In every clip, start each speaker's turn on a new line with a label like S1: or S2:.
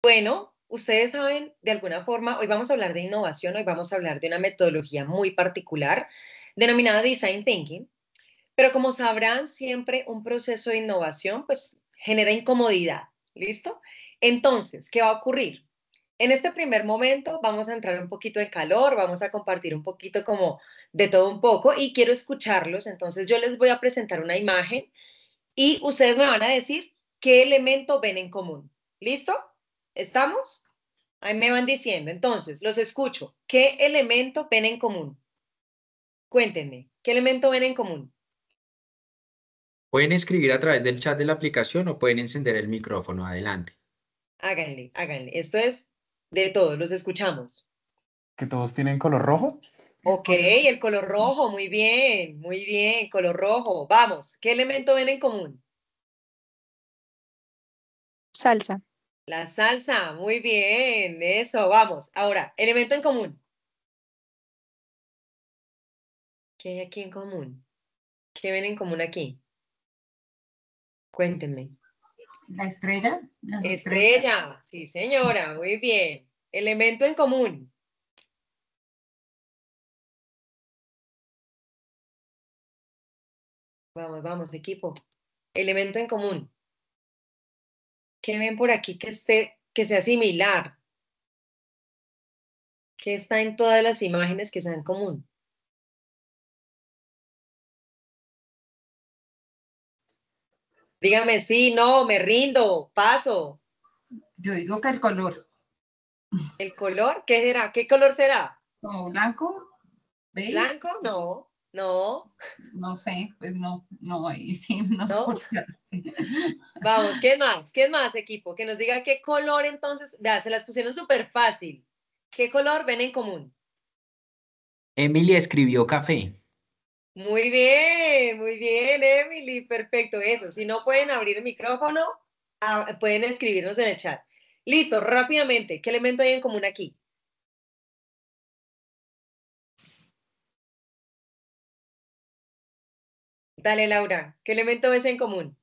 S1: Bueno, ustedes saben, de alguna forma, hoy vamos a hablar de innovación, hoy vamos a hablar de una metodología muy particular denominada Design Thinking, pero como sabrán, siempre un proceso de innovación pues genera incomodidad, ¿listo? Entonces, ¿qué va a ocurrir? En este primer momento vamos a entrar un poquito en calor, vamos a compartir un poquito como de todo un poco y quiero escucharlos, entonces yo les voy a presentar una imagen y ustedes me van a decir qué elemento ven en común. ¿Listo? ¿Estamos? Ahí me van diciendo. Entonces, los escucho. ¿Qué elemento ven en común? Cuéntenme. ¿Qué elemento ven en común?
S2: Pueden escribir a través del chat de la aplicación o pueden encender el micrófono. Adelante.
S1: Háganle, háganle. Esto es de todos, los escuchamos.
S3: Que todos tienen color rojo.
S1: Ok, el color rojo, muy bien, color rojo. Vamos, ¿qué elemento ven en común?
S4: Salsa.
S1: La salsa, muy bien, eso, vamos. Ahora, elemento en común. ¿Qué hay aquí en común? ¿Qué ven en común aquí? Cuéntenme.
S5: La estrella. Las
S1: Estrella, sí señora, muy bien. Elemento en común. Vamos, vamos, equipo. Elemento en común. ¿Qué ven por aquí que sea similar? ¿Qué está en todas las imágenes que sean en común? Dígame sí, no, me rindo, paso.
S5: Yo digo que el color.
S1: ¿El color? ¿Qué será? ¿Qué color será?
S5: ¿Como blanco? ¿Beige?
S1: ¿Blanco? No, no,
S5: No sé, pues no, ahí sí, no.
S1: no. Vamos, ¿qué más? ¿Qué más, equipo? Que nos diga qué color entonces. Vea, se las pusieron súper fácil. ¿Qué color ven en común?
S2: Emily escribió café.
S1: Muy bien, Emily, perfecto, eso. Si no pueden abrir el micrófono, pueden escribirnos en el chat. Listo, rápidamente, ¿qué elemento hay en común aquí? Dale, Laura, ¿qué elemento ves en común?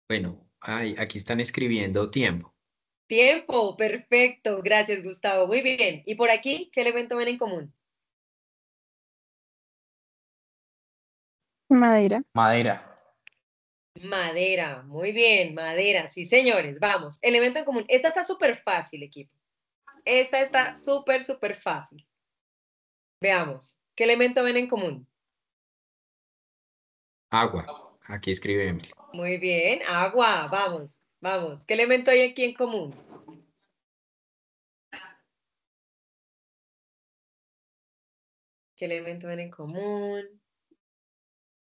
S2: Bueno, aquí están escribiendo tiempo.
S1: Tiempo, perfecto, gracias, Gustavo, muy bien. ¿Y por aquí, qué elemento ven en común?
S4: Madera.
S3: Madera.
S1: Madera, muy bien, madera, sí, señores, vamos. Elemento en común, esta está súper fácil, equipo. Esta está súper, súper fácil. Veamos, ¿qué elemento ven en común?
S2: Agua. Aquí escribe Emily.
S1: Muy bien, agua, vamos, vamos. ¿Qué elemento hay aquí en común? ¿Qué elemento ven en común?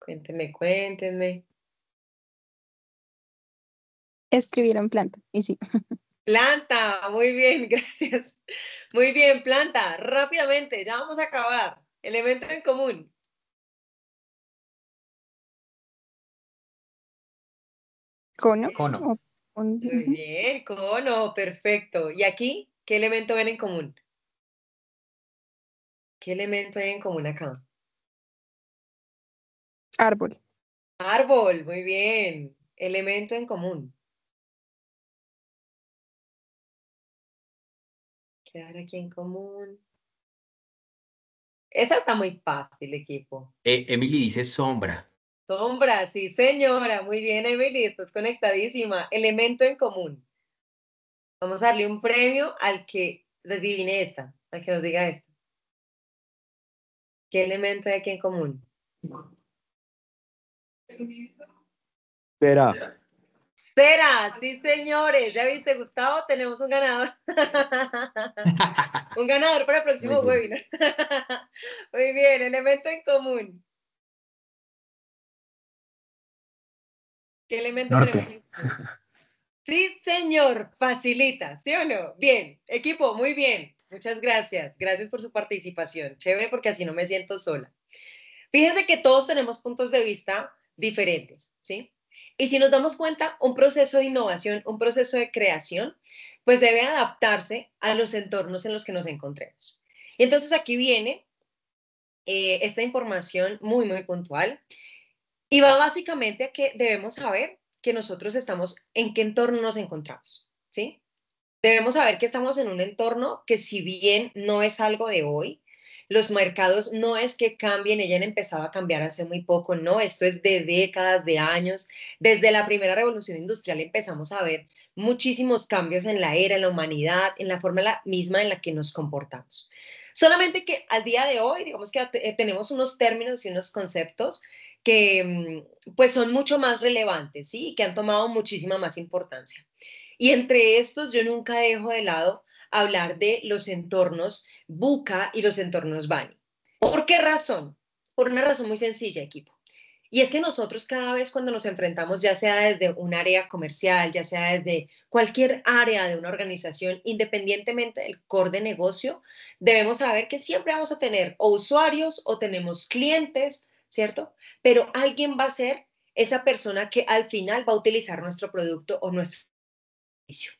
S1: Cuéntenme, cuéntenme.
S4: Escribieron planta. Y sí.
S1: Planta, muy bien, gracias. Muy bien, planta, rápidamente, ya vamos a acabar. Elemento en común.
S4: Cono.
S3: Cono.
S1: Muy bien, cono, perfecto. ¿Y aquí qué elemento ven en común? ¿Qué elemento hay en común acá?
S4: Árbol.
S1: Árbol, muy bien. Elemento en común. ¿Qué hay aquí en común? Esa está muy fácil, equipo.
S2: Emily dice sombra.
S1: Sombra, sí, señora. Muy bien, Emily, estás conectadísima. Elemento en común. Vamos a darle un premio al que adivine esta, al que nos diga esto. ¿Qué elemento hay aquí en común?
S3: Espera.
S1: Cera, sí, señores. ¿Ya viste, Gustavo? Tenemos un ganador. Un ganador para el
S2: Muy
S1: próximo
S2: bien.
S1: webinar. Muy bien, elemento en común. ¿Qué elemento
S3: Norte.
S1: tenemos en común? Sí, señor, facilita, ¿sí o no? Bien, equipo, muy bien. Muchas gracias. Gracias por su participación. Chévere porque así no me siento sola. Fíjense que todos tenemos puntos de vista diferentes, ¿sí? Y si nos damos cuenta, un proceso de innovación, un proceso de creación, pues debe adaptarse a los entornos en los que nos encontremos. Y entonces aquí viene esta información muy, muy puntual y va básicamente a que debemos saber que nosotros estamos en qué entorno nos encontramos. ¿sí? Debemos saber que estamos en un entorno que si bien no es algo de hoy, los mercados no es que cambien, ella han empezado a cambiar hace muy poco, no, esto es de décadas, de años. Desde la primera revolución industrial empezamos a ver muchísimos cambios en la era, en la humanidad, en la forma misma en la que nos comportamos. Solamente que al día de hoy, digamos que tenemos unos términos y unos conceptos que pues son mucho más relevantes, ¿sí? Y que han tomado muchísima más importancia. Y entre estos, yo nunca dejo de lado hablar de los entornos Buca y los entornos Bani. ¿Por qué razón? Por una razón muy sencilla, equipo. Y es que nosotros cada vez cuando nos enfrentamos, ya sea desde un área comercial, ya sea desde cualquier área de una organización, independientemente del core de negocio, debemos saber que siempre vamos a tener o usuarios o tenemos clientes, ¿cierto? Pero alguien va a ser esa persona que al final va a utilizar nuestro producto o nuestro servicio.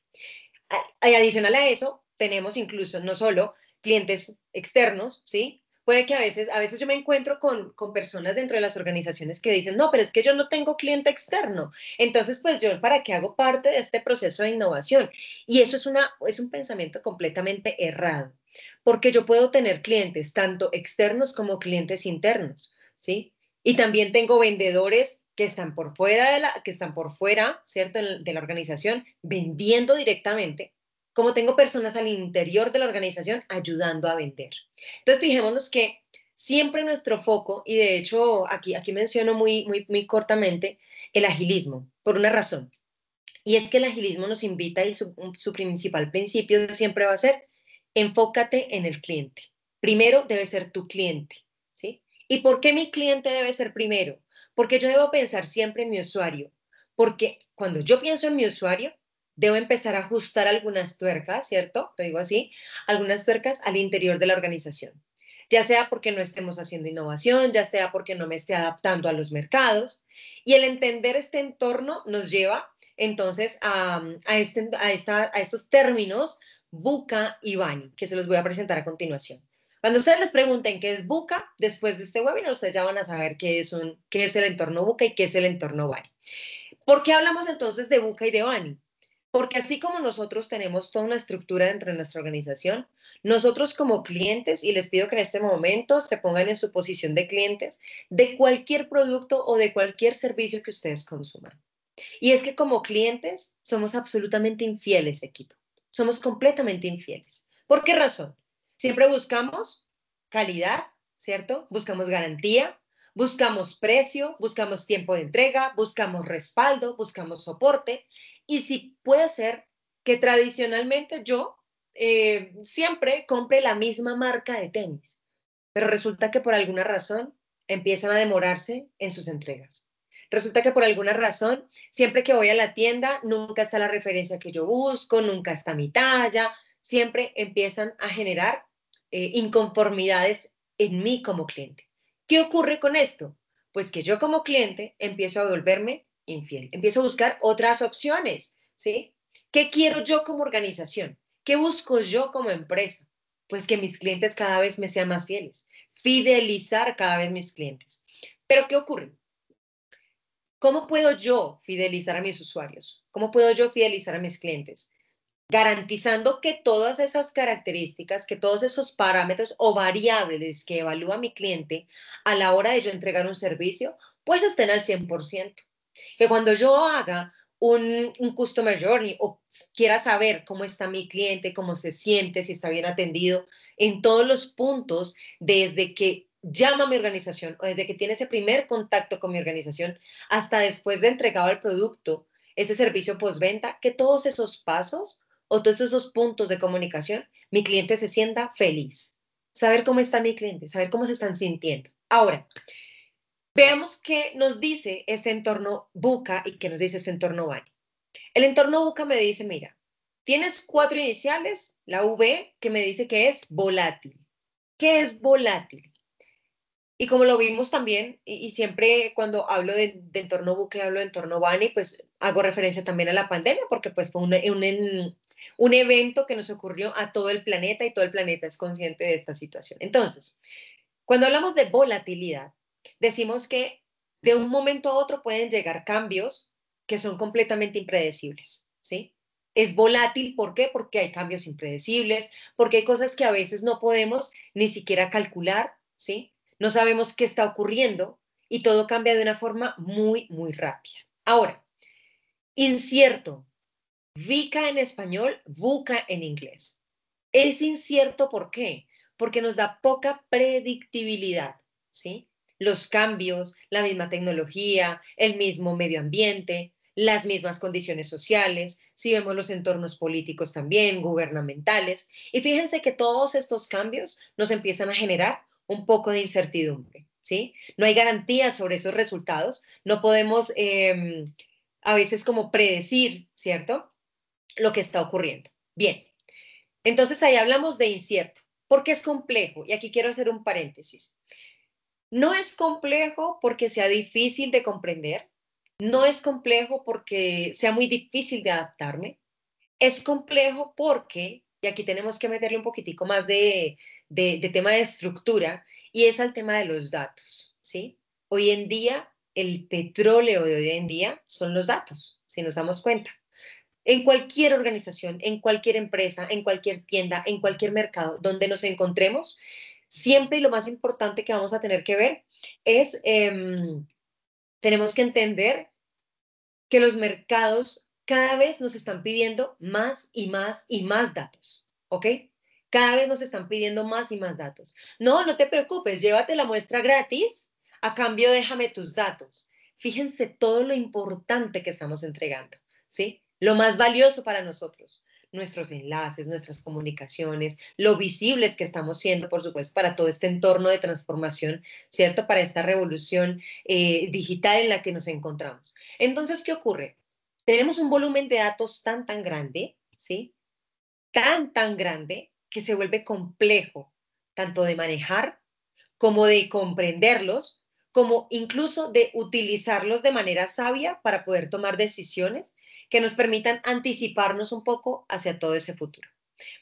S1: Adicional a eso, tenemos incluso no solo clientes externos, ¿sí? Puede que a veces yo me encuentro con personas dentro de las organizaciones que dicen, no, pero es que yo no tengo cliente externo. Entonces, pues yo, ¿para qué hago parte de este proceso de innovación? Y eso es un pensamiento completamente errado, porque yo puedo tener clientes tanto externos como clientes internos, ¿sí? Y también tengo vendedores que están por fuera que están por fuera, ¿cierto? De la organización, vendiendo directamente, como tengo personas al interior de la organización ayudando a vender. Entonces, fijémonos que siempre nuestro foco, y de hecho aquí menciono muy cortamente el agilismo, por una razón, y es que el agilismo nos invita y su principal principio siempre va a ser enfócate en el cliente. Primero debe ser tu cliente, ¿sí? ¿Y por qué mi cliente debe ser primero? Porque yo debo pensar siempre en mi usuario, porque cuando yo pienso en mi usuario, debo empezar a ajustar algunas tuercas, ¿cierto? Te digo así, algunas tuercas al interior de la organización. Ya sea porque no estemos haciendo innovación, ya sea porque no me esté adaptando a los mercados. Y el entender este entorno nos lleva entonces a estos términos Buca y Bani, que se los voy a presentar a continuación. Cuando ustedes les pregunten qué es Buca, después de este webinar, ustedes ya van a saber qué es el entorno Buca y qué es el entorno Bani. ¿Por qué hablamos entonces de Buca y de Bani? Porque así como nosotros tenemos toda una estructura dentro de nuestra organización, nosotros como clientes, y les pido que en este momento se pongan en su posición de clientes de cualquier producto o de cualquier servicio que ustedes consuman. Y es que como clientes somos absolutamente infieles, equipo. Somos completamente infieles. ¿Por qué razón? Siempre buscamos calidad, ¿cierto? Buscamos garantía, buscamos precio, buscamos tiempo de entrega, buscamos respaldo, buscamos soporte. Y si puede ser que tradicionalmente yo siempre compre la misma marca de tenis, pero resulta que por alguna razón empiezan a demorarse en sus entregas. Resulta que por alguna razón, siempre que voy a la tienda, nunca está la referencia que yo busco, nunca está mi talla, siempre empiezan a generar inconformidades en mí como cliente. ¿Qué ocurre con esto? Pues que yo como cliente empiezo a volverme infiel, empiezo a buscar otras opciones, ¿sí? ¿Qué quiero yo como organización? ¿Qué busco yo como empresa? Pues que mis clientes cada vez me sean más fieles, fidelizar cada vez mis clientes. Pero ¿qué ocurre? ¿Cómo puedo yo fidelizar a mis usuarios? ¿Cómo puedo yo fidelizar a mis clientes? Garantizando que todas esas características, que todos esos parámetros o variables que evalúa mi cliente a la hora de yo entregar un servicio, pues estén al 100%. Que cuando yo haga un customer journey o quiera saber cómo está mi cliente, cómo se siente, si está bien atendido, en todos los puntos, desde que llama a mi organización o desde que tiene ese primer contacto con mi organización hasta después de entregado el producto, ese servicio postventa, que todos esos pasos o todos esos puntos de comunicación, mi cliente se sienta feliz. Saber cómo está mi cliente, saber cómo se están sintiendo. Ahora, veamos qué nos dice este entorno Buca y qué nos dice este entorno Bani. El entorno Buca me dice, mira, tienes 4 iniciales, la V, que me dice que es volátil. ¿Qué es volátil? Y como lo vimos también, y siempre cuando hablo de entorno Buca y hablo de entorno Bani, pues hago referencia también a la pandemia, porque pues fue un evento que nos ocurrió a todo el planeta y todo el planeta es consciente de esta situación. Entonces, cuando hablamos de volatilidad, decimos que de un momento a otro pueden llegar cambios que son completamente impredecibles, ¿sí? Es volátil, ¿por qué? Porque hay cambios impredecibles, porque hay cosas que a veces no podemos ni siquiera calcular, ¿sí? No sabemos qué está ocurriendo y todo cambia de una forma muy, muy rápida. Ahora, incierto, VICA en español, VUCA en inglés. Es incierto, ¿por qué? Porque nos da poca predictibilidad, ¿sí? Los cambios, la misma tecnología, el mismo medio ambiente, las mismas condiciones sociales, si vemos los entornos políticos también, gubernamentales. Y fíjense que todos estos cambios nos empiezan a generar un poco de incertidumbre, ¿sí? No hay garantías sobre esos resultados, no podemos a veces como predecir, ¿cierto? Lo que está ocurriendo. Bien, entonces ahí hablamos de incierto. ¿Por qué es complejo? Y aquí quiero hacer un paréntesis. No es complejo porque sea difícil de comprender, no es complejo porque sea muy difícil de adaptarme, es complejo porque, y aquí tenemos que meterle un poquitico más de tema de estructura, y es al tema de los datos, ¿sí? Hoy en día, el petróleo de hoy en día son los datos, si nos damos cuenta. En cualquier organización, en cualquier empresa, en cualquier tienda, en cualquier mercado donde nos encontremos, siempre y lo más importante que vamos a tener que ver es, tenemos que entender que los mercados cada vez nos están pidiendo más y más y más datos, ¿ok? Cada vez nos están pidiendo más y más datos. No, no te preocupes, llévate la muestra gratis, a cambio déjame tus datos. Fíjense todo lo importante que estamos entregando, ¿sí? Lo más valioso para nosotros, nuestros enlaces, nuestras comunicaciones, lo visibles que estamos siendo, por supuesto, para todo este entorno de transformación, ¿cierto? Para esta revolución digital en la que nos encontramos. Entonces, ¿qué ocurre? Tenemos un volumen de datos tan grande, ¿sí? Tan grande que se vuelve complejo, tanto de manejar como de comprenderlos, como incluso de utilizarlos de manera sabia para poder tomar decisiones que nos permitan anticiparnos un poco hacia todo ese futuro.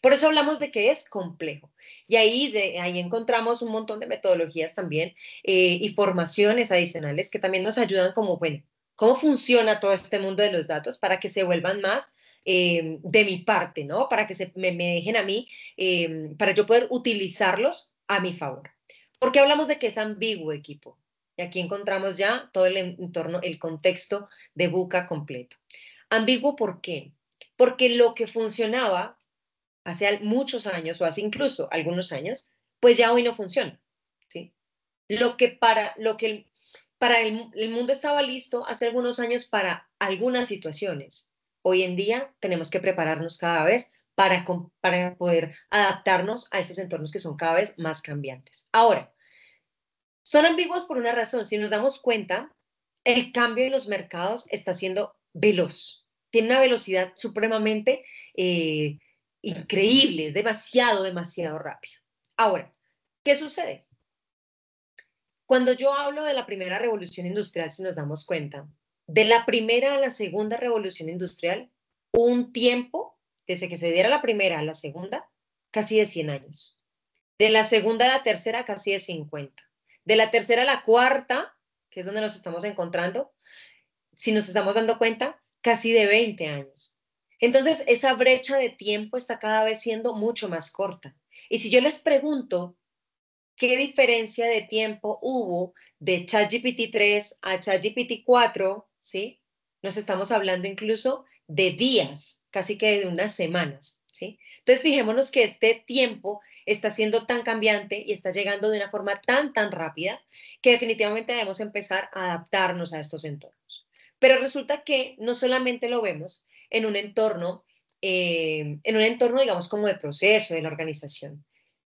S1: Por eso hablamos de que es complejo. Y ahí encontramos un montón de metodologías también y formaciones adicionales que también nos ayudan como, bueno, cómo funciona todo este mundo de los datos para que se vuelvan más de mi parte, ¿no? Para que me dejen a mí, para yo poder utilizarlos a mi favor. ¿Por qué hablamos de que es ambiguo, equipo? Y aquí encontramos ya todo el entorno, el contexto de VUCA completo. Ambiguo, ¿por qué? Porque lo que funcionaba hace muchos años o hace incluso algunos años, pues ya hoy no funciona, ¿sí? Lo que para el mundo estaba listo hace algunos años para algunas situaciones, hoy en día tenemos que prepararnos cada vez para poder adaptarnos a esos entornos que son cada vez más cambiantes. Ahora, son ambiguos por una razón. Si nos damos cuenta, el cambio en los mercados está siendo veloz. Tiene una velocidad supremamente increíble, es demasiado rápido. Ahora, ¿qué sucede? Cuando yo hablo de la primera revolución industrial, si nos damos cuenta, de la primera a la segunda revolución industrial, hubo un tiempo, desde que se diera la primera a la segunda, casi de 100 años. De la segunda a la tercera, casi de 50. De la tercera a la cuarta, que es donde nos estamos encontrando, si nos estamos dando cuenta, casi de 20 años. Entonces, esa brecha de tiempo está cada vez siendo mucho más corta. Y si yo les pregunto, ¿qué diferencia de tiempo hubo de ChatGPT 3 a ChatGPT 4? ¿Sí? Nos estamos hablando incluso de días, casi que de unas semanas, ¿sí? Entonces, fijémonos que este tiempo está siendo tan cambiante y está llegando de una forma tan rápida que definitivamente debemos empezar a adaptarnos a estos entornos. Pero resulta que no solamente lo vemos en un entorno, digamos, como de proceso de la organización.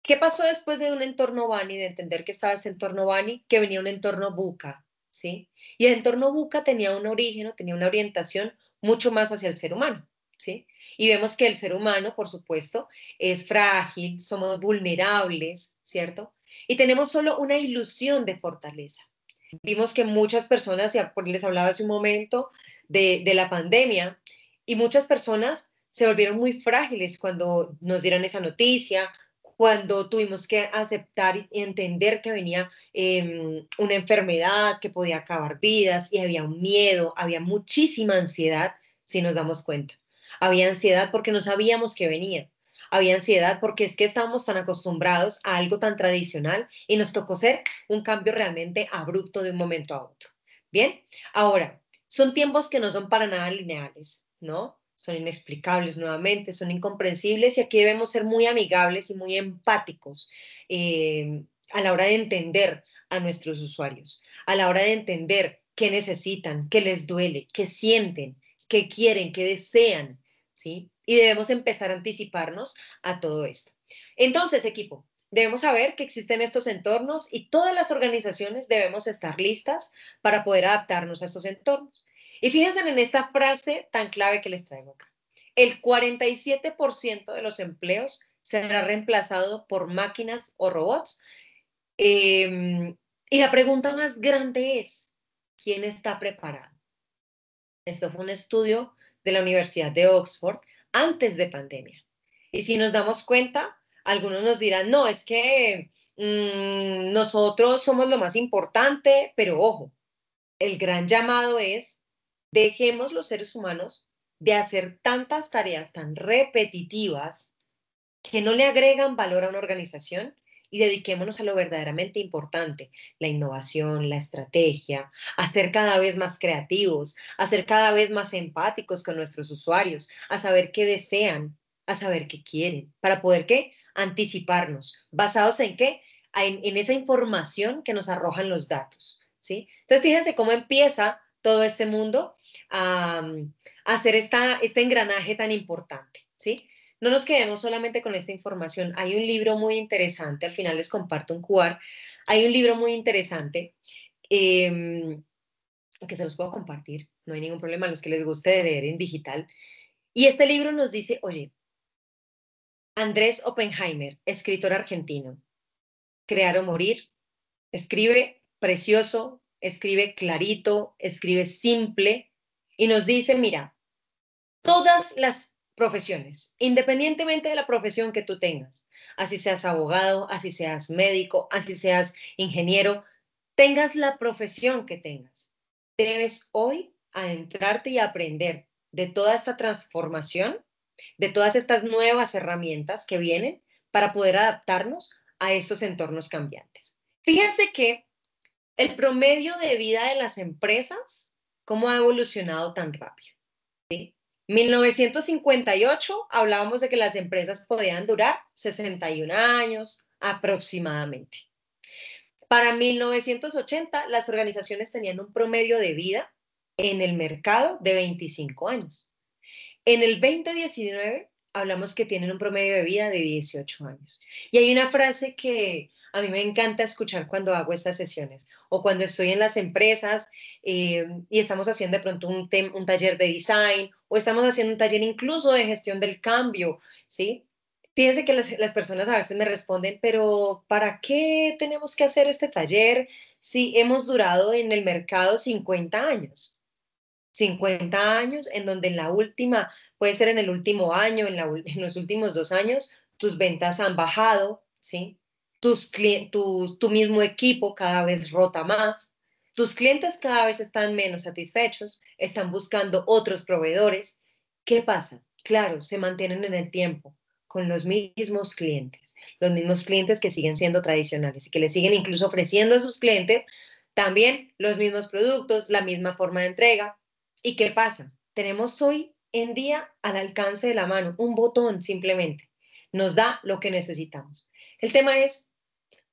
S1: ¿Qué pasó después de un entorno Bani, de entender que estaba este entorno Bani, que venía un entorno Buca, ¿sí? Y el entorno Buca tenía un origen, tenía una orientación mucho más hacia el ser humano, ¿sí? Y vemos que el ser humano, por supuesto, es frágil, somos vulnerables, ¿cierto? Y tenemos solo una ilusión de fortaleza. Vimos que muchas personas, ya les hablaba hace un momento de la pandemia, y muchas personas se volvieron muy frágiles cuando nos dieron esa noticia, cuando tuvimos que aceptar y entender que venía una enfermedad que podía acabar vidas y había un miedo, había muchísima ansiedad, si nos damos cuenta. había ansiedad porque no sabíamos que venía, había ansiedad porque es que estábamos tan acostumbrados a algo tan tradicional y nos tocó hacer un cambio realmente abrupto de un momento a otro. Bien, ahora, son tiempos que no son para nada lineales, ¿no? Son inexplicables nuevamente, son incomprensibles y aquí debemos ser muy amigables y muy empáticos a la hora de entender a nuestros usuarios, a la hora de entender qué necesitan, qué les duele, qué sienten, qué quieren, qué desean, ¿sí? Y debemos empezar a anticiparnos a todo esto. Entonces, equipo, debemos saber que existen estos entornos y todas las organizaciones debemos estar listas para poder adaptarnos a estos entornos. Y fíjense en esta frase tan clave que les traigo acá. El 47% de los empleos será reemplazado por máquinas o robots. Y la pregunta más grande es, ¿quién está preparado? Esto fue un estudio de la Universidad de Oxford antes de pandemia. Y si nos damos cuenta, algunos nos dirán, no, es que nosotros somos lo más importante, pero ojo, el gran llamado es, dejemos los seres humanos de hacer tantas tareas tan repetitivas que no le agregan valor a una organización y dediquémonos a lo verdaderamente importante, la innovación, la estrategia, a ser cada vez más creativos, a ser cada vez más empáticos con nuestros usuarios, a saber qué desean, a saber qué quieren, para poder ¿qué? Anticiparnos. ¿Basados en qué? En esa información que nos arrojan los datos, ¿sí? Entonces, fíjense cómo empieza todo este mundo a hacer este engranaje tan importante, ¿sí? No nos quedemos solamente con esta información. Hay un libro muy interesante, al final les comparto un QR. Hay un libro muy interesante eh, que se los puedo compartir, no hay ningún problema a los que les guste leer en digital. Y este libro nos dice, oye, Andrés Oppenheimer, escritor argentino, Crear o Morir, escribe precioso, escribe clarito, escribe simple y nos dice, mira, todas las profesiones, independientemente de la profesión que tú tengas, así seas abogado, así seas médico, así seas ingeniero, tengas la profesión que tengas, debes hoy adentrarte y aprender de toda esta transformación, de todas estas nuevas herramientas que vienen para poder adaptarnos a estos entornos cambiantes. Fíjense que el promedio de vida de las empresas, ¿cómo ha evolucionado tan rápido? ¿Sí? 1958 hablábamos de que las empresas podían durar 61 años aproximadamente. Para 1980 las organizaciones tenían un promedio de vida en el mercado de 25 años. En el 2019 hablamos que tienen un promedio de vida de 18 años. Y hay una frase que a mí me encanta escuchar cuando hago estas sesiones o cuando estoy en las empresas y estamos haciendo de pronto un taller de design o estamos haciendo un taller incluso de gestión del cambio, ¿sí? Fíjense que las personas a veces me responden, pero ¿para qué tenemos que hacer este taller si hemos durado en el mercado 50 años? 50 años en donde en la última, puede ser en el último año, en los últimos 2 años, tus ventas han bajado, ¿sí? Tu mismo equipo cada vez rota más, tus clientes cada vez están menos satisfechos, están buscando otros proveedores. ¿Qué pasa? Claro, se mantienen en el tiempo con los mismos clientes que siguen siendo tradicionales y que le siguen incluso ofreciendo a sus clientes también los mismos productos, la misma forma de entrega. ¿Y qué pasa? Tenemos hoy en día al alcance de la mano un botón simplemente. Nos da lo que necesitamos. El tema es,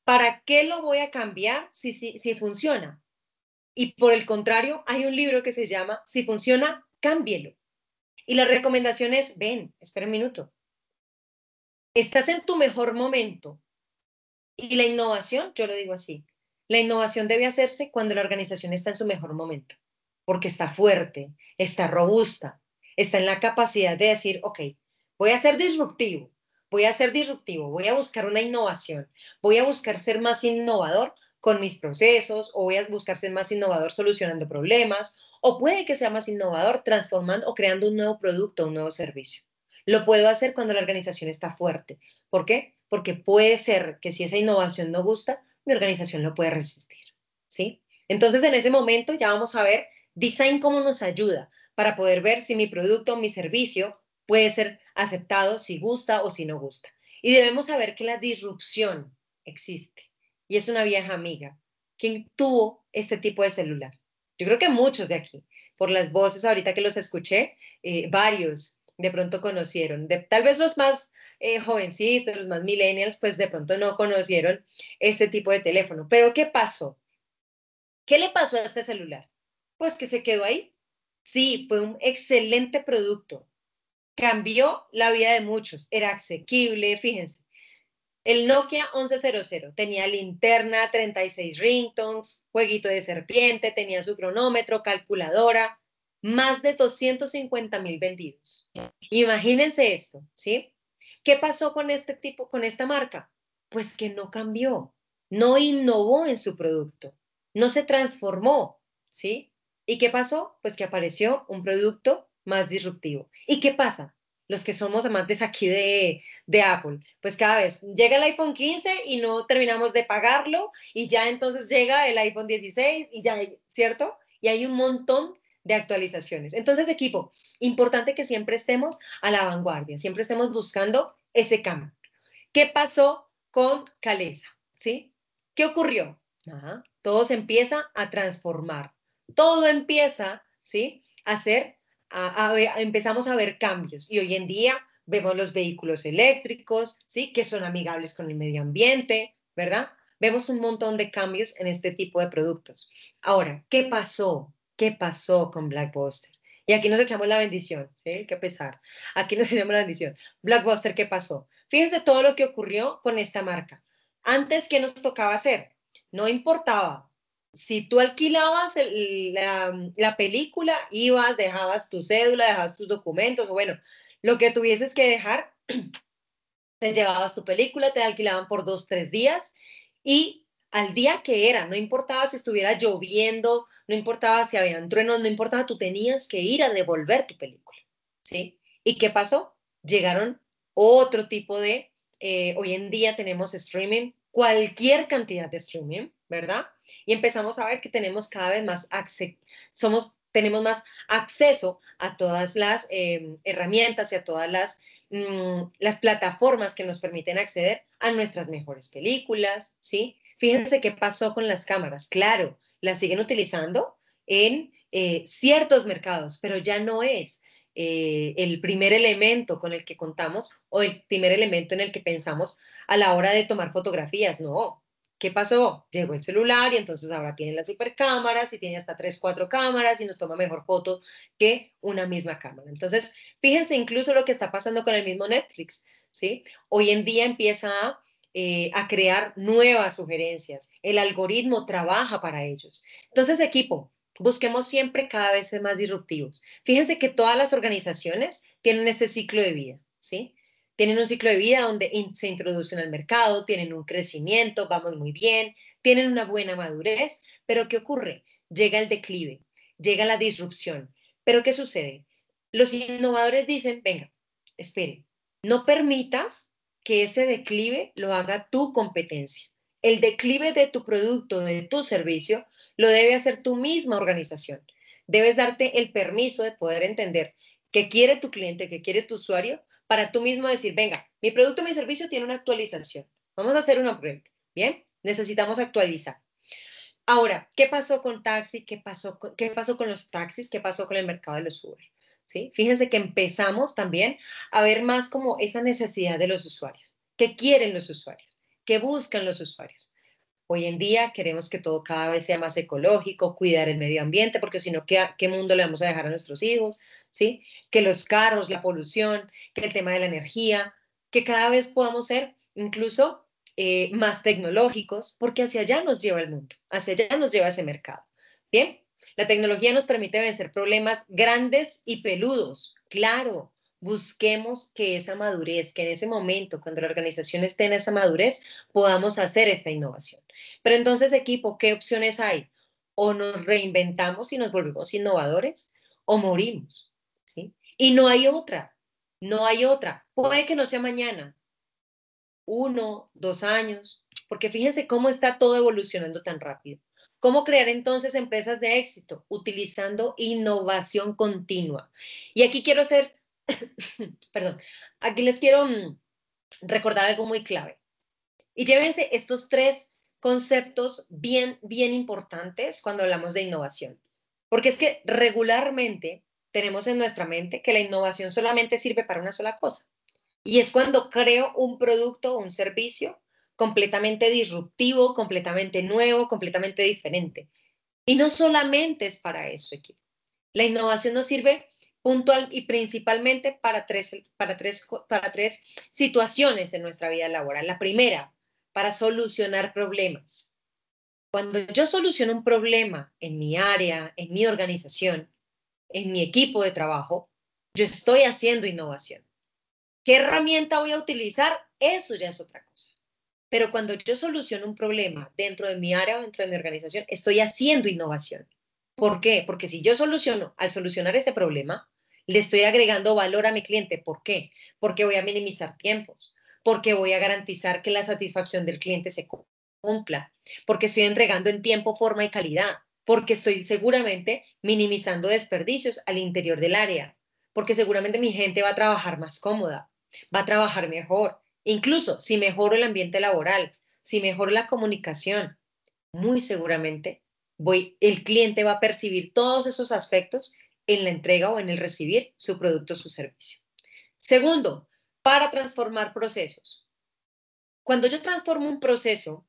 S1: ¿para qué lo voy a cambiar si funciona? Y por el contrario, hay un libro que se llama Si funciona, cámbielo. Y la recomendación es, ven, espera un minuto. Estás en tu mejor momento. Y la innovación, yo lo digo así, la innovación debe hacerse cuando la organización está en su mejor momento, porque está fuerte, está robusta, está en la capacidad de decir, ok, voy a ser disruptivo, voy a buscar una innovación, voy a buscar ser más innovador con mis procesos, o voy a buscar ser más innovador solucionando problemas, o puede que sea más innovador transformando o creando un nuevo producto, un nuevo servicio. Lo puedo hacer cuando la organización está fuerte. ¿Por qué? Porque puede ser que si esa innovación no gusta, mi organización no puede resistir, ¿sí? Entonces, en ese momento ya vamos a ver design cómo nos ayuda para poder ver si mi producto o mi servicio puede ser aceptado si gusta o si no gusta. Y debemos saber que la disrupción existe y es una vieja amiga. ¿Quién tuvo este tipo de celular? Yo creo que muchos de aquí, por las voces ahorita que los escuché, varios de pronto conocieron, tal vez los más jovencitos, los más millennials, pues de pronto no conocieron este tipo de teléfono. Pero ¿qué pasó? ¿Qué le pasó a este celular? Pues que se quedó ahí. Sí, fue un excelente producto. Cambió la vida de muchos. Era asequible, fíjense. El Nokia 1100 tenía linterna, 36 ringtones, jueguito de serpiente, tenía su cronómetro, calculadora, más de 250.000 vendidos. Imagínense esto, ¿sí? ¿Qué pasó con este tipo, con esta marca? Pues que no cambió, no innovó en su producto, no se transformó, ¿sí? ¿Y qué pasó? Pues que apareció un producto más disruptivo. ¿Y qué pasa? Los que somos amantes aquí de Apple, pues cada vez llega el iPhone 15 y no terminamos de pagarlo y ya entonces llega el iPhone 16 y ya, ¿cierto? Y hay un montón de actualizaciones. Entonces, equipo, importante que siempre estemos a la vanguardia, siempre estemos buscando ese cambio. ¿Qué pasó con Calesa? ¿Sí? ¿Qué ocurrió? Ajá. Todo se empieza a transformar. Todo empieza, ¿sí? A ser, empezamos a ver cambios y hoy en día vemos los vehículos eléctricos, ¿sí? Que son amigables con el medio ambiente, ¿verdad? Vemos un montón de cambios en este tipo de productos. Ahora, ¿qué pasó? ¿Qué pasó con Blockbuster? Y aquí nos echamos la bendición, ¿sí? Qué pesar. Aquí nos echamos la bendición. Blockbuster, ¿qué pasó? Fíjense todo lo que ocurrió con esta marca. Antes, ¿qué nos tocaba hacer? No importaba. Si tú alquilabas la película, ibas, dejabas tu cédula, dejabas tus documentos, o bueno, lo que tuvieses que dejar, te llevabas tu película, te alquilaban por 2, 3 días y al día que era, no importaba si estuviera lloviendo, no importaba si habían truenos, no importaba, tú tenías que ir a devolver tu película, ¿sí? ¿Y qué pasó? Llegaron otro tipo de, hoy en día tenemos streaming, cualquier cantidad de streaming, ¿verdad? Y empezamos a ver que tenemos cada vez más tenemos más acceso a todas las herramientas y a todas las plataformas que nos permiten acceder a nuestras mejores películas, ¿sí? Fíjense qué pasó con las cámaras. Claro, las siguen utilizando en ciertos mercados, pero ya no es el primer elemento con el que contamos o el primer elemento en el que pensamos a la hora de tomar fotografías, no. ¿Qué pasó? Llegó el celular y entonces ahora tiene las supercámaras y tiene hasta 3, 4 cámaras y nos toma mejor foto que una misma cámara. Entonces, fíjense incluso lo que está pasando con el mismo Netflix, ¿sí? Hoy en día empieza a crear nuevas sugerencias. El algoritmo trabaja para ellos. Entonces, equipo, busquemos siempre cada vez ser más disruptivos. Fíjense que todas las organizaciones tienen este ciclo de vida, ¿sí? Tienen un ciclo de vida donde se introducen al mercado, tienen un crecimiento, vamos muy bien, tienen una buena madurez, pero ¿qué ocurre? Llega el declive, llega la disrupción. ¿Pero qué sucede? Los innovadores dicen, venga, espere, no permitas que ese declive lo haga tu competencia. El declive de tu producto, de tu servicio, lo debe hacer tu misma organización. Debes darte el permiso de poder entender qué quiere tu cliente, qué quiere tu usuario, para tú mismo decir, venga, mi producto, mi servicio tiene una actualización. Vamos a hacer un upgrade. Bien, necesitamos actualizar. Ahora, ¿qué pasó con taxi? ¿Qué pasó con los taxis? ¿Qué pasó con el mercado de los Uber? ¿Sí? Fíjense que empezamos también a ver más como esa necesidad de los usuarios. ¿Qué quieren los usuarios? ¿Qué buscan los usuarios? Hoy en día queremos que todo cada vez sea más ecológico, cuidar el medio ambiente, porque si no, ¿qué mundo le vamos a dejar a nuestros hijos? ¿Sí? Que los carros, la polución, que el tema de la energía, que cada vez podamos ser incluso más tecnológicos, porque hacia allá nos lleva el mundo, hacia allá nos lleva ese mercado. Bien, la tecnología nos permite vencer problemas grandes y peludos, claro. Busquemos que esa madurez, que en ese momento, cuando la organización esté en esa madurez, podamos hacer esta innovación. Pero entonces, equipo, ¿qué opciones hay? O nos reinventamos y nos volvemos innovadores, o morimos, ¿sí? Y no hay otra, no hay otra. Puede que no sea mañana, 1, 2 años, porque fíjense cómo está todo evolucionando tan rápido. ¿Cómo crear entonces empresas de éxito? Utilizando innovación continua. Y aquí quiero hacer perdón, aquí les quiero recordar algo muy clave. Y llévense estos tres conceptos bien importantes cuando hablamos de innovación. Porque es que regularmente tenemos en nuestra mente que la innovación solamente sirve para una sola cosa. Y es cuando creo un producto o un servicio completamente disruptivo, completamente nuevo, completamente diferente. Y no solamente es para eso, equipo. La innovación nos sirve puntual y principalmente para tres situaciones en nuestra vida laboral. La primera, para solucionar problemas. Cuando yo soluciono un problema en mi área, en mi organización, en mi equipo de trabajo, yo estoy haciendo innovación. ¿Qué herramienta voy a utilizar? Eso ya es otra cosa. Pero cuando yo soluciono un problema dentro de mi área o dentro de mi organización, estoy haciendo innovación. ¿Por qué? Porque si yo al solucionar ese problema, le estoy agregando valor a mi cliente. ¿Por qué? Porque voy a minimizar tiempos, porque voy a garantizar que la satisfacción del cliente se cumpla, porque estoy entregando en tiempo, forma y calidad, porque estoy seguramente minimizando desperdicios al interior del área, porque seguramente mi gente va a trabajar más cómoda, va a trabajar mejor, incluso si mejoro el ambiente laboral, si mejoro la comunicación, muy seguramente el cliente va a percibir todos esos aspectos en la entrega o en el recibir su producto o su servicio. Segundo, para transformar procesos. Cuando yo transformo un proceso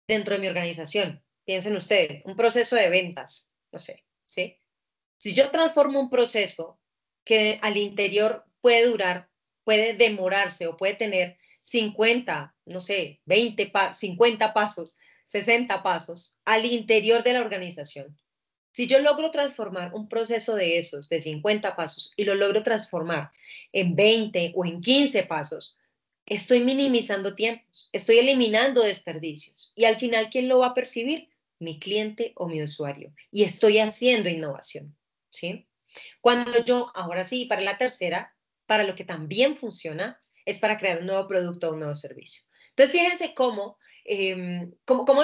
S1: dentro de mi organización, piensen ustedes, un proceso de ventas, no sé, ¿sí? Si yo transformo un proceso que al interior puede demorarse o puede tener 50, no sé, 50 pasos, 60 pasos al interior de la organización. Si yo logro transformar un proceso de esos, de 50 pasos, y lo logro transformar en 20 o en 15 pasos, estoy minimizando tiempos, estoy eliminando desperdicios. Y al final, ¿quién lo va a percibir? Mi cliente o mi usuario. Y estoy haciendo innovación, ¿sí? Cuando yo, ahora sí, para la tercera, para lo que también funciona, es para crear un nuevo producto o un nuevo servicio. Entonces, fíjense cómo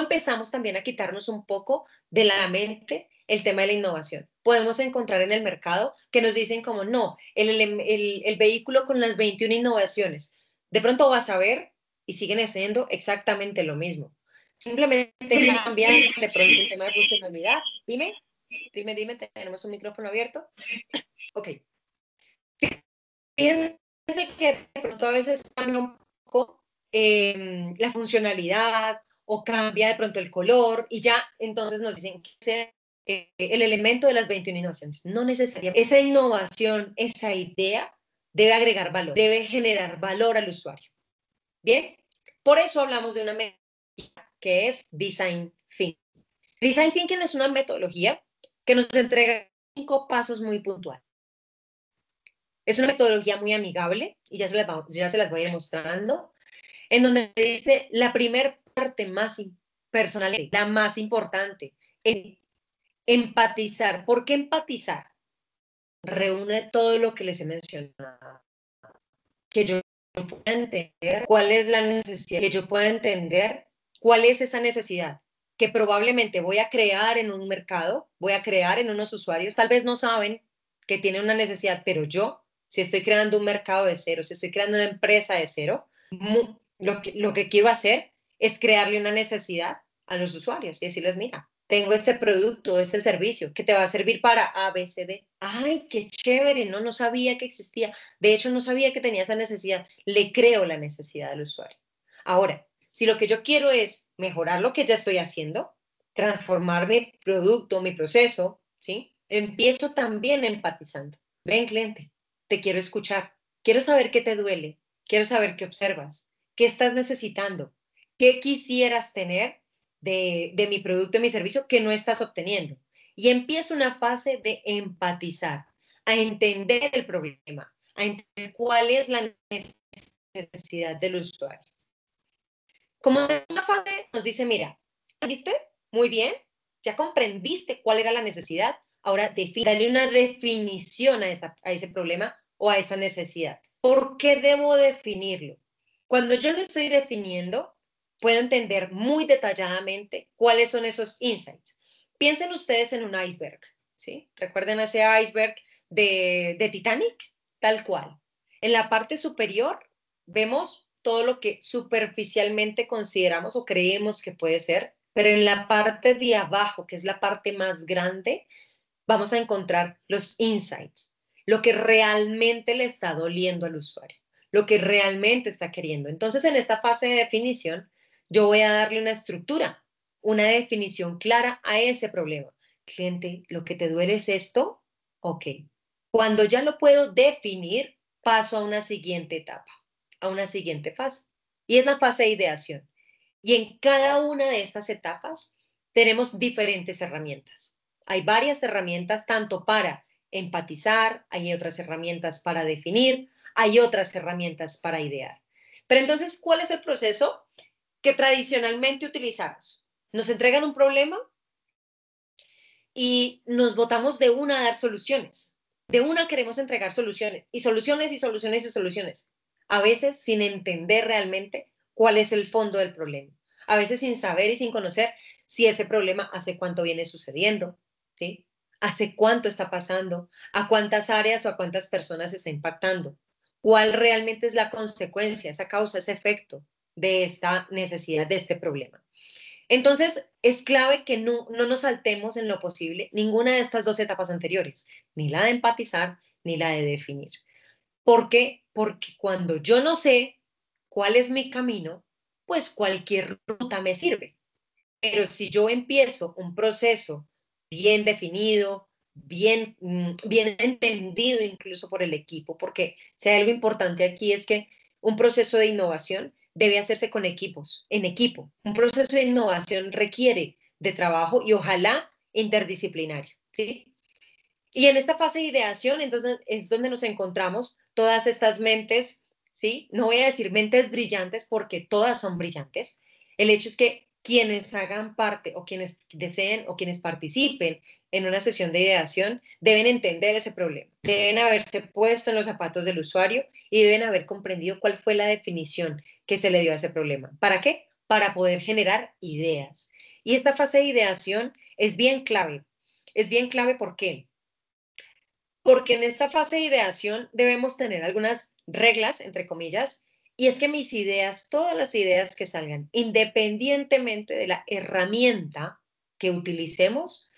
S1: empezamos también a quitarnos un poco de la mente el tema de la innovación. Podemos encontrar en el mercado que nos dicen como, no, el vehículo con las 21 innovaciones. De pronto vas a ver y siguen haciendo exactamente lo mismo. Simplemente cambian de pronto el tema de funcionalidad. Dime, tenemos un micrófono abierto. Ok. Fíjense que de pronto a veces cambia un poco la funcionalidad o cambia de pronto el color y ya entonces nos dicen que es el elemento de las 21 innovaciones. No necesariamente. Esa innovación, esa idea debe agregar valor, debe generar valor al usuario. Bien, por eso hablamos de una metodología que es Design Thinking. Design Thinking es una metodología que nos entrega 5 pasos muy puntuales. Es una metodología muy amigable y ya se las voy a ir mostrando, en donde dice la primera parte más personal, la más importante, empatizar. ¿Por qué empatizar? Reúne todo lo que les he mencionado. Que yo pueda entender cuál es la necesidad, que yo pueda entender cuál es esa necesidad que probablemente voy a crear en un mercado, voy a crear en unos usuarios, tal vez no saben que tienen una necesidad, pero yo, si estoy creando un mercado de cero, si estoy creando una empresa de cero, lo que quiero hacer es crearle una necesidad a los usuarios y decirles, mira, tengo este producto, este servicio que te va a servir para A, B, C, D. Ay, qué chévere, no sabía que existía. De hecho, no sabía que tenía esa necesidad. Le creo la necesidad al usuario. Ahora, si lo que yo quiero es mejorar lo que ya estoy haciendo, transformar mi producto, mi proceso, ¿sí? Empiezo también empatizando. Ven, cliente, te quiero escuchar. Quiero saber qué te duele. Quiero saber qué observas. ¿Qué estás necesitando? ¿Qué quisieras tener de mi producto, de mi servicio que no estás obteniendo? Y empieza una fase de empatizar, a entender el problema, a entender cuál es la necesidad del usuario. Como en una fase nos dice, mira, ¿viste? Muy bien, ya comprendiste cuál era la necesidad, ahora dale una definición a ese problema o a esa necesidad. ¿Por qué debo definirlo? Cuando yo lo estoy definiendo, puedo entender muy detalladamente cuáles son esos insights. Piensen ustedes en un iceberg, ¿sí? ¿Recuerden ese iceberg de Titanic? tal cual. En la parte superior vemos todo lo que superficialmente consideramos o creemos que puede ser, pero en la parte de abajo, que es la parte más grande, vamos a encontrar los insights, lo que realmente le está doliendo al usuario, lo que realmente está queriendo. Entonces, en esta fase de definición, yo voy a darle una estructura, una definición clara a ese problema. Cliente, lo que te duele es esto, ok. Cuando ya lo puedo definir, paso a una siguiente etapa, a una siguiente fase. Y es la fase de ideación. Y en cada una de estas etapas tenemos diferentes herramientas. Hay varias herramientas tanto para empatizar, hay otras herramientas para definir, hay otras herramientas para idear. Pero entonces, ¿cuál es el proceso que tradicionalmente utilizamos? Nos entregan un problema y nos botamos de una a dar soluciones. De una queremos entregar soluciones y soluciones y soluciones y soluciones. A veces sin entender realmente cuál es el fondo del problema. A veces sin saber y sin conocer si ese problema hace cuánto viene sucediendo, ¿sí? Hace cuánto está pasando, a cuántas áreas o a cuántas personas está impactando, cuál realmente es la consecuencia, esa causa, ese efecto de esta necesidad, de este problema. Entonces, es clave que no nos saltemos en lo posible ninguna de estas dos etapas anteriores, ni la de empatizar, ni la de definir. ¿Por qué? Porque cuando yo no sé cuál es mi camino, pues cualquier ruta me sirve. Pero si yo empiezo un proceso bien definido, bien entendido incluso por el equipo, porque si hay algo importante aquí es que un proceso de innovación debe hacerse con equipos, en equipo. Un proceso de innovación requiere de trabajo y ojalá interdisciplinario, ¿sí? Y en esta fase de ideación, entonces, es donde nos encontramos todas estas mentes, ¿sí? No voy a decir mentes brillantes porque todas son brillantes. El hecho es que quienes hagan parte o quienes deseen o quienes participen en una sesión de ideación deben entender ese problema, deben haberse puesto en los zapatos del usuario y deben haber comprendido cuál fue la definición que se le dio a ese problema. ¿Para qué? Para poder generar ideas. Y esta fase de ideación es bien clave. Es bien clave, ¿por qué? Porque en esta fase de ideación debemos tener algunas reglas, entre comillas, y es que mis ideas, todas las ideas que salgan, independientemente de la herramienta que utilicemos,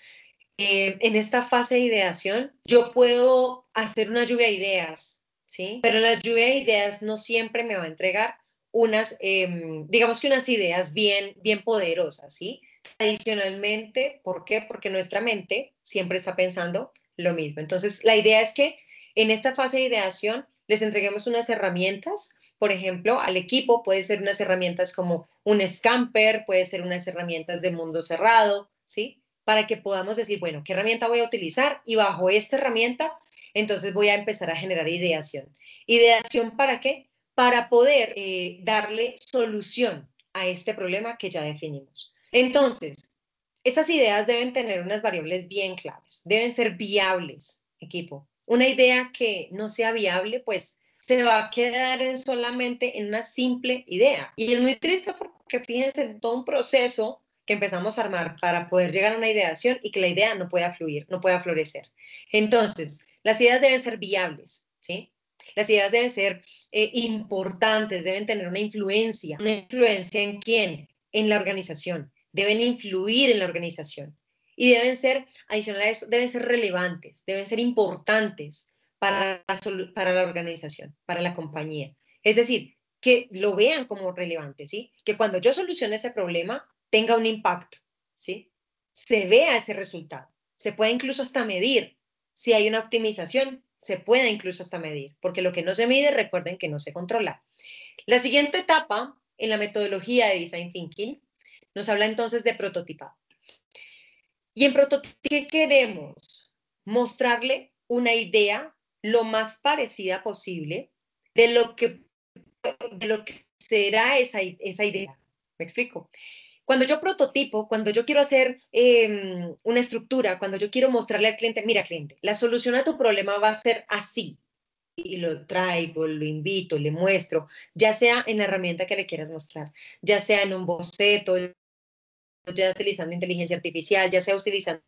S1: en esta fase de ideación, yo puedo hacer una lluvia de ideas, ¿sí? Pero la lluvia de ideas no siempre me va a entregar unas, digamos que unas ideas bien poderosas, ¿sí? Adicionalmente, ¿por qué? Porque nuestra mente siempre está pensando lo mismo. Entonces, la idea es que en esta fase de ideación les entreguemos unas herramientas, por ejemplo, al equipo puede ser unas herramientas como un Scamper, puede ser unas herramientas de mundo cerrado, ¿sí? Para que podamos decir, bueno, ¿qué herramienta voy a utilizar? Y bajo esta herramienta, entonces voy a empezar a generar ideación. ¿Ideación para qué? Para poder darle solución a este problema que ya definimos. Entonces, estas ideas deben tener unas variables bien claves, deben ser viables, equipo. Una idea que no sea viable, pues se va a quedar solamente en una simple idea. Y es muy triste porque fíjense en todo un proceso que empezamos a armar para poder llegar a una ideación y que la idea no pueda fluir, no pueda florecer. Entonces, las ideas deben ser viables, ¿sí? Las ideas deben ser importantes, deben tener una influencia. ¿Una influencia en quién? En la organización. Deben influir en la organización. Y deben ser, adicional a eso, deben ser relevantes, deben ser importantes para la organización, para la compañía. Es decir, que lo vean como relevante, ¿sí? Que cuando yo solucione ese problema, tenga un impacto, ¿sí? Se vea ese resultado. Se puede incluso hasta medir. Si hay una optimización, se puede incluso hasta medir, porque lo que no se mide, recuerden que no se controla. La siguiente etapa en la metodología de Design Thinking nos habla entonces de prototipado. Y en prototipado, ¿qué queremos? Mostrarle una idea lo más parecida posible de lo que será esa idea. ¿Me explico? Cuando yo prototipo, cuando yo quiero hacer una estructura, cuando yo quiero mostrarle al cliente, mira cliente, la solución a tu problema va a ser así. Y lo traigo, lo invito, le muestro, ya sea en la herramienta que le quieras mostrar, ya sea en un boceto, ya sea utilizando inteligencia artificial, ya sea utilizando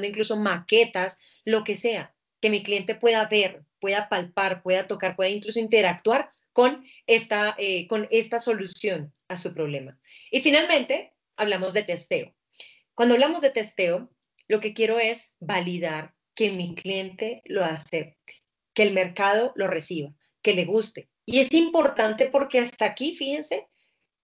S1: incluso maquetas, lo que sea. que mi cliente pueda ver, pueda palpar, pueda tocar, pueda incluso interactuar con esta solución a su problema. Y finalmente, hablamos de testeo. Cuando hablamos de testeo, lo que quiero es validar que mi cliente lo acepte, que el mercado lo reciba, que le guste. Y es importante porque hasta aquí, fíjense,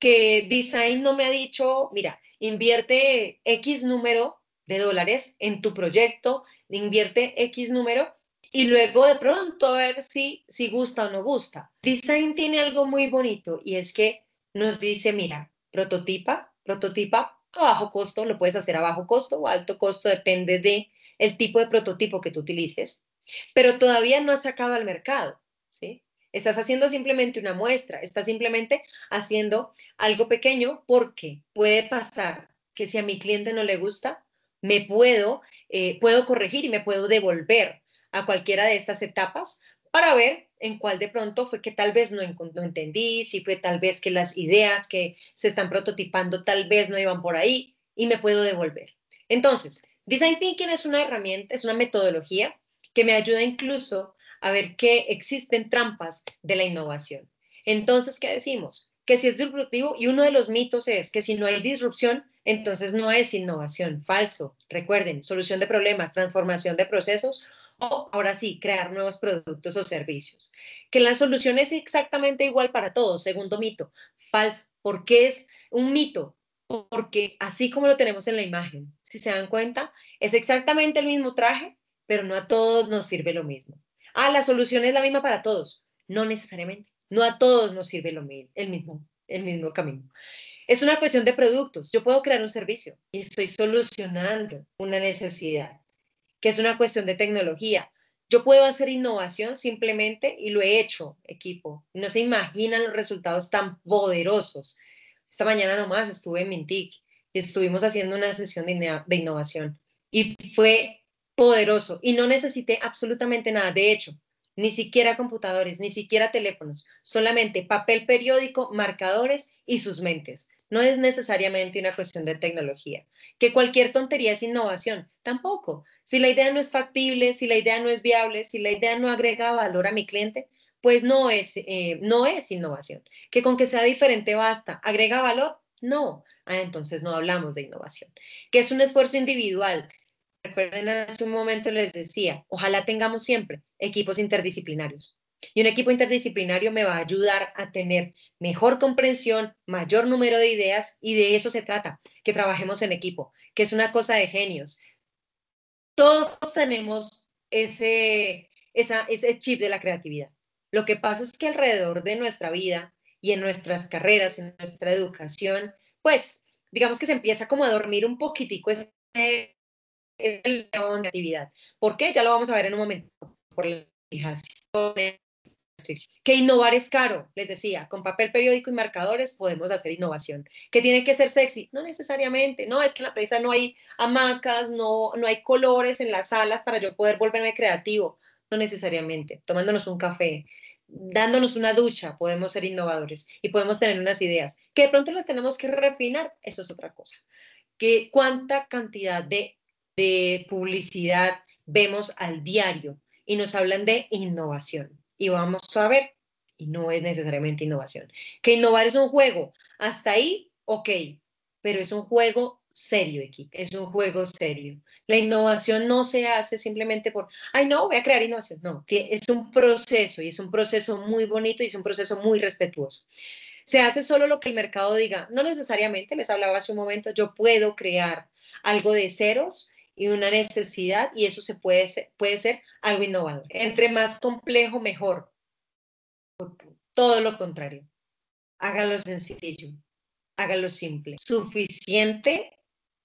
S1: que Design no me ha dicho, mira, invierte X número de dólares en tu proyecto, invierte X número y luego de pronto a ver si gusta o no gusta. Design tiene algo muy bonito y es que nos dice, mira, prototipa a bajo costo, lo puedes hacer a bajo costo o a alto costo, depende de el tipo de prototipo que tú utilices, pero todavía no has sacado al mercado, ¿sí? Estás haciendo simplemente una muestra, estás simplemente haciendo algo pequeño porque puede pasar que si a mi cliente no le gusta, puedo corregir y me puedo devolver a cualquiera de estas etapas para ver en cuál de pronto fue que tal vez no entendí, si fue tal vez que las ideas que se están prototipando tal vez no iban por ahí y me puedo devolver. Entonces, Design Thinking es una herramienta, es una metodología que me ayuda incluso a ver que existen trampas de la innovación. Entonces, ¿qué decimos? Que si es disruptivo, y uno de los mitos es que si no hay disrupción, entonces no es innovación. Falso. Recuerden, solución de problemas, transformación de procesos o, ahora sí, crear nuevos productos o servicios. Que la solución es exactamente igual para todos. Segundo mito. Falso. ¿Por qué es un mito? Porque así como lo tenemos en la imagen, si se dan cuenta, es exactamente el mismo traje, pero no a todos nos sirve lo mismo. Ah, la solución es la misma para todos. No necesariamente. No a todos nos sirve el mismo camino. Es una cuestión de productos. Yo puedo crear un servicio y estoy solucionando una necesidad, que es una cuestión de tecnología. Yo puedo hacer innovación simplemente y lo he hecho, equipo. No se imaginan los resultados tan poderosos. Esta mañana nomás estuve en Mintic y estuvimos haciendo una sesión de innovación y fue poderoso y no necesité absolutamente nada. De hecho, ni siquiera computadores, ni siquiera teléfonos, solamente papel periódico, marcadores y sus mentes. No es necesariamente una cuestión de tecnología. Que cualquier tontería es innovación, tampoco. Si la idea no es factible, si la idea no es viable, si la idea no agrega valor a mi cliente, pues no es innovación. Que con que sea diferente basta. ¿Agrega valor? No. Entonces no hablamos de innovación. Que es un esfuerzo individual. Recuerden, hace un momento les decía, ojalá tengamos siempre equipos interdisciplinarios. Y un equipo interdisciplinario me va a ayudar a tener mejor comprensión, mayor número de ideas y de eso se trata, que trabajemos en equipo, que es una cosa de genios. Todos tenemos ese chip de la creatividad. Lo que pasa es que alrededor de nuestra vida y en nuestras carreras, en nuestra educación, pues digamos que se empieza como a dormir un poquitico ese actividad. ¿Por qué? Ya lo vamos a ver en un momento. Por la fijación, que innovar es caro, les decía, con papel periódico y marcadores podemos hacer innovación. ¿Que tiene que ser sexy? No necesariamente, no, es que en la empresa no hay hamacas, no hay colores en las salas para yo poder volverme creativo, no necesariamente, tomándonos un café, dándonos una ducha, podemos ser innovadores y podemos tener unas ideas, que de pronto las tenemos que refinar, eso es otra cosa. Que cuánta cantidad de publicidad vemos al diario y nos hablan de innovación. Y vamos a ver, y no es necesariamente innovación. Que innovar es un juego, hasta ahí, ok, pero es un juego serio, equipo, es un juego serio. La innovación no se hace simplemente por, ay, no, voy a crear innovación. No, es un proceso y es un proceso muy bonito y es un proceso muy respetuoso. Se hace solo lo que el mercado diga. No necesariamente, les hablaba hace un momento, yo puedo crear algo de ceros y una necesidad y eso puede ser algo innovador. Entre más complejo, mejor. Todo lo contrario. Hágalo sencillo, hágalo simple. Suficiente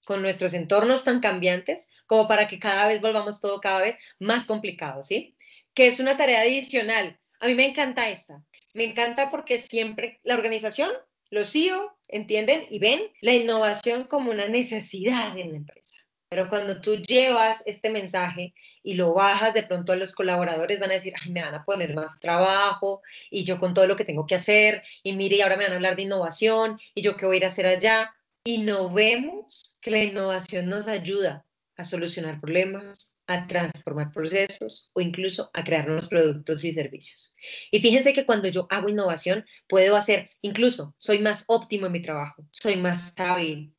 S1: con nuestros entornos tan cambiantes como para que cada vez volvamos todo cada vez más complicado, ¿sí? Que es una tarea adicional. A mí me encanta esta. Me encanta porque siempre la organización, los CEO, entienden y ven la innovación como una necesidad en la empresa. Pero cuando tú llevas este mensaje y lo bajas de pronto a los colaboradores, van a decir, ay, me van a poner más trabajo y yo con todo lo que tengo que hacer y mire, y ahora me van a hablar de innovación y yo qué voy a ir a hacer allá. Y no vemos que la innovación nos ayuda a solucionar problemas, a transformar procesos o incluso a crear nuevos productos y servicios. Y fíjense que cuando yo hago innovación, puedo hacer, incluso soy más óptimo en mi trabajo, soy más hábil,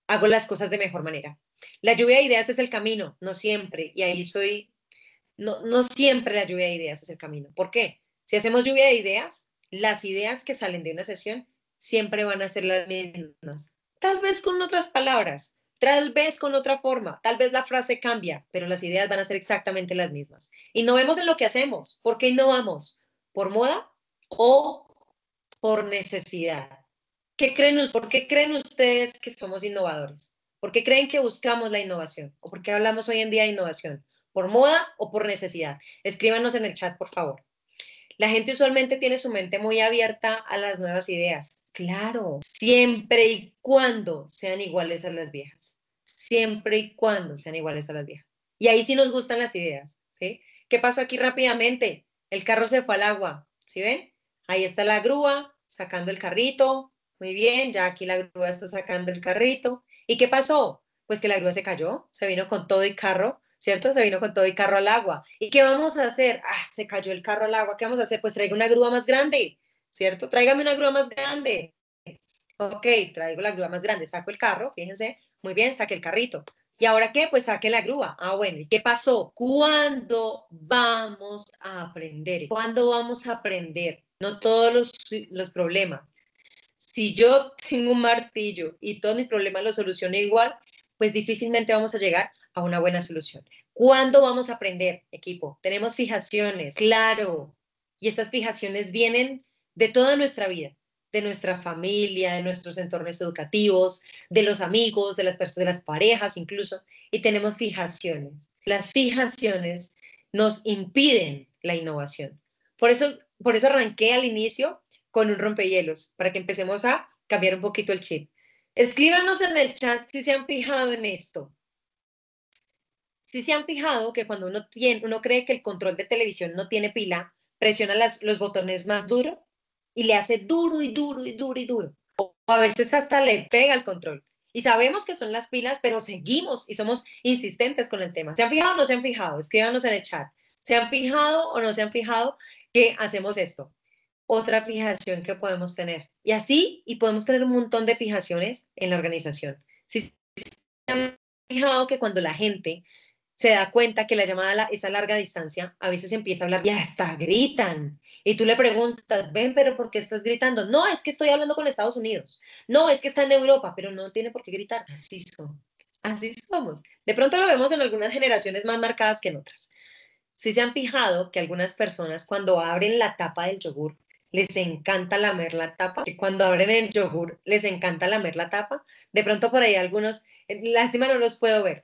S1: hago las cosas de mejor manera. La lluvia de ideas es el camino, no siempre, y ahí no siempre la lluvia de ideas es el camino. ¿Por qué? Si hacemos lluvia de ideas, las ideas que salen de una sesión siempre van a ser las mismas. Tal vez con otras palabras, tal vez con otra forma, tal vez la frase cambia, pero las ideas van a ser exactamente las mismas. Innovemos en lo que hacemos. ¿Por qué innovamos? ¿Por moda o por necesidad? ¿Por qué creen ustedes que somos innovadores? ¿Por qué creen que buscamos la innovación? ¿O por qué hablamos hoy en día de innovación? ¿Por moda o por necesidad? Escríbanos en el chat, por favor. La gente usualmente tiene su mente muy abierta a las nuevas ideas. Claro, siempre y cuando sean iguales a las viejas. Siempre y cuando sean iguales a las viejas. Y ahí sí nos gustan las ideas, ¿sí? ¿Qué pasó aquí rápidamente? El carro se fue al agua, ¿sí ven? Ahí está la grúa sacando el carrito. Muy bien, ya aquí la grúa está sacando el carrito. ¿Y qué pasó? Pues que la grúa se cayó, se vino con todo y carro, ¿cierto? Se vino con todo y carro al agua. ¿Y qué vamos a hacer? Ah, se cayó el carro al agua. ¿Qué vamos a hacer? Pues traiga una grúa más grande, ¿cierto? Tráigame una grúa más grande. Ok, traigo la grúa más grande, saco el carro, fíjense, muy bien, saqué el carrito. ¿Y ahora qué? Pues saqué la grúa. Ah, bueno, ¿y qué pasó? ¿Cuándo vamos a aprender? ¿Cuándo vamos a aprender? No todos los problemas. Si yo tengo un martillo y todos mis problemas los soluciono igual, pues difícilmente vamos a llegar a una buena solución. ¿Cuándo vamos a aprender, equipo? Tenemos fijaciones, claro. Y estas fijaciones vienen de toda nuestra vida, de nuestra familia, de nuestros entornos educativos, de los amigos, de las personas, de las parejas incluso. Y tenemos fijaciones. Las fijaciones nos impiden la innovación. Por eso arranqué al inicio con un rompehielos, para que empecemos a cambiar un poquito el chip. Escríbanos en el chat si se han fijado en esto. Si se han fijado que cuando uno cree que el control de televisión no tiene pila, presiona los botones más duro y le hace duro y duro y duro y duro. O a veces hasta le pega el control. Y sabemos que son las pilas, pero seguimos y somos insistentes con el tema. ¿Se han fijado o no se han fijado? Escríbanos en el chat. ¿Se han fijado o no se han fijado que hacemos esto? Otra fijación que podemos tener. Y así, y podemos tener un montón de fijaciones en la organización. Si se han fijado que cuando la gente se da cuenta que la llamada es a larga distancia, a veces empieza a hablar y hasta gritan. Y tú le preguntas, ven, pero ¿por qué estás gritando? No, es que estoy hablando con Estados Unidos. No, es que está en Europa, pero no tiene por qué gritar. Así son. Así somos. De pronto lo vemos en algunas generaciones más marcadas que en otras. Si se han fijado que algunas personas cuando abren la tapa del yogur les encanta lamer la tapa, que cuando abren el yogur les encanta lamer la tapa, de pronto por ahí algunos, lástima no los puedo ver,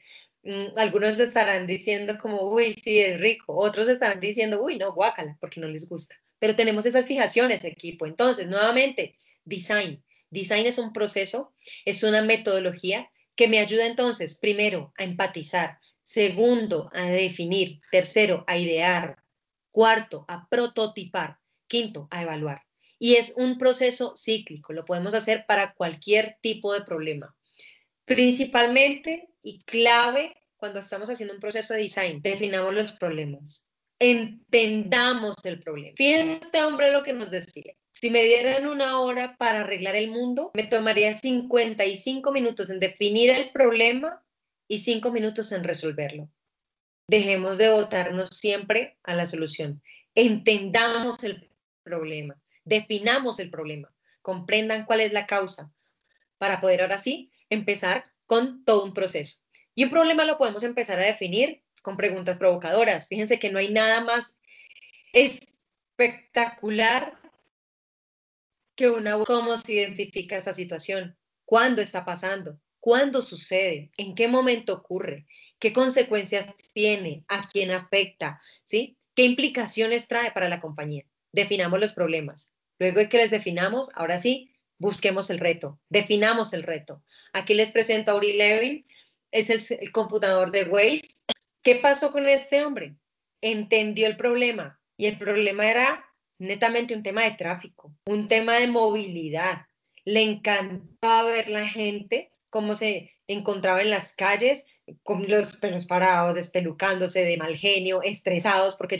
S1: algunos estarán diciendo como, uy, sí, es rico, otros estarán diciendo, uy, no, guácala, porque no les gusta. Pero tenemos esas fijaciones, equipo. Entonces, nuevamente, design. Design es un proceso, es una metodología que me ayuda entonces, primero, a empatizar, segundo, a definir, tercero, a idear, cuarto, a prototipar, quinto, a evaluar. Y es un proceso cíclico, lo podemos hacer para cualquier tipo de problema. Principalmente y clave cuando estamos haciendo un proceso de design, definamos los problemas, entendamos el problema. Fíjense este hombre lo que nos decía. Si me dieran una hora para arreglar el mundo, me tomaría 55 minutos en definir el problema y 5 minutos en resolverlo. Dejemos de botarnos siempre a la solución. Entendamos el problema, definamos el problema, comprendan cuál es la causa para poder ahora sí empezar con todo un proceso. Y un problema lo podemos empezar a definir con preguntas provocadoras. Fíjense que no hay nada más espectacular que cómo se identifica esa situación, cuándo está pasando, cuándo sucede, en qué momento ocurre, qué consecuencias tiene, a quién afecta, ¿sí? ¿Qué implicaciones trae para la compañía? Definamos los problemas. Luego de que les definamos, ahora sí, busquemos el reto, definamos el reto. Aquí les presento a Uri Levin, es el computador de Waze. ¿Qué pasó con este hombre? Entendió el problema y el problema era netamente un tema de tráfico, un tema de movilidad. Le encantaba ver la gente, cómo se encontraba en las calles, con los pelos parados, despelucándose, de mal genio, estresados porque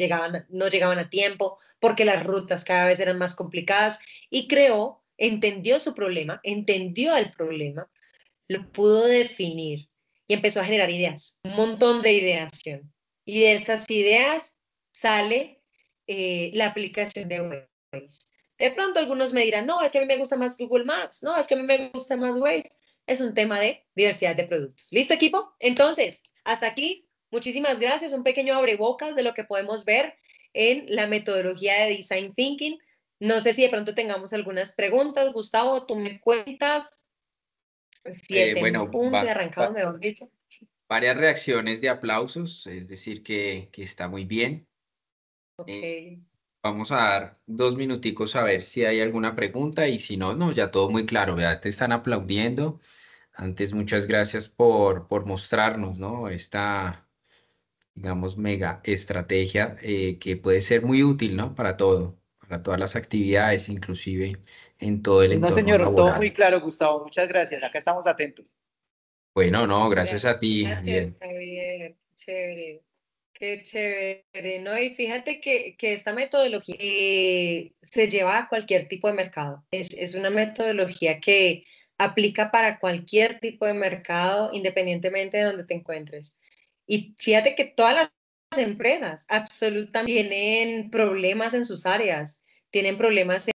S1: no llegaban a tiempo, porque las rutas cada vez eran más complicadas y entendió su problema, entendió el problema, lo pudo definir y empezó a generar ideas, un montón de ideación. Y de estas ideas sale la aplicación de Waze. De pronto algunos me dirán, no, es que a mí me gusta más Google Maps, no, es que a mí me gusta más Waze. Es un tema de diversidad de productos. ¿Listo, equipo? Entonces, hasta aquí, muchísimas gracias. Un pequeño abrebocas de lo que podemos ver en la metodología de Design Thinking. No sé si de pronto tengamos algunas preguntas. Gustavo, tú me cuentas. 7 en
S2: Bueno,
S1: punto y arrancamos, mejor dicho.
S2: varias reacciones de aplausos, es decir, que está muy bien.
S1: Ok.
S2: Vamos a dar 2 minuticos a ver si hay alguna pregunta y si no, no, ya todo muy claro, ¿verdad? Te están aplaudiendo. Antes, muchas gracias por mostrarnos, ¿no? Esta, digamos, mega estrategia que puede ser muy útil, ¿no? Para todo, para todas las actividades, inclusive en todo el
S6: No,
S2: entorno
S6: señor, todo muy
S2: laboral.
S6: claro, Gustavo. Muchas gracias. Acá estamos atentos.
S2: Bueno, no, gracias a ti,
S1: Gracias,
S2: bien.
S1: Javier. Chévere. Qué chévere, ¿no? Y fíjate que esta metodología se lleva a cualquier tipo de mercado. Es una metodología que aplica para cualquier tipo de mercado, independientemente de donde te encuentres. Y fíjate que todas las empresas absolutamente tienen problemas en sus áreas, tienen problemas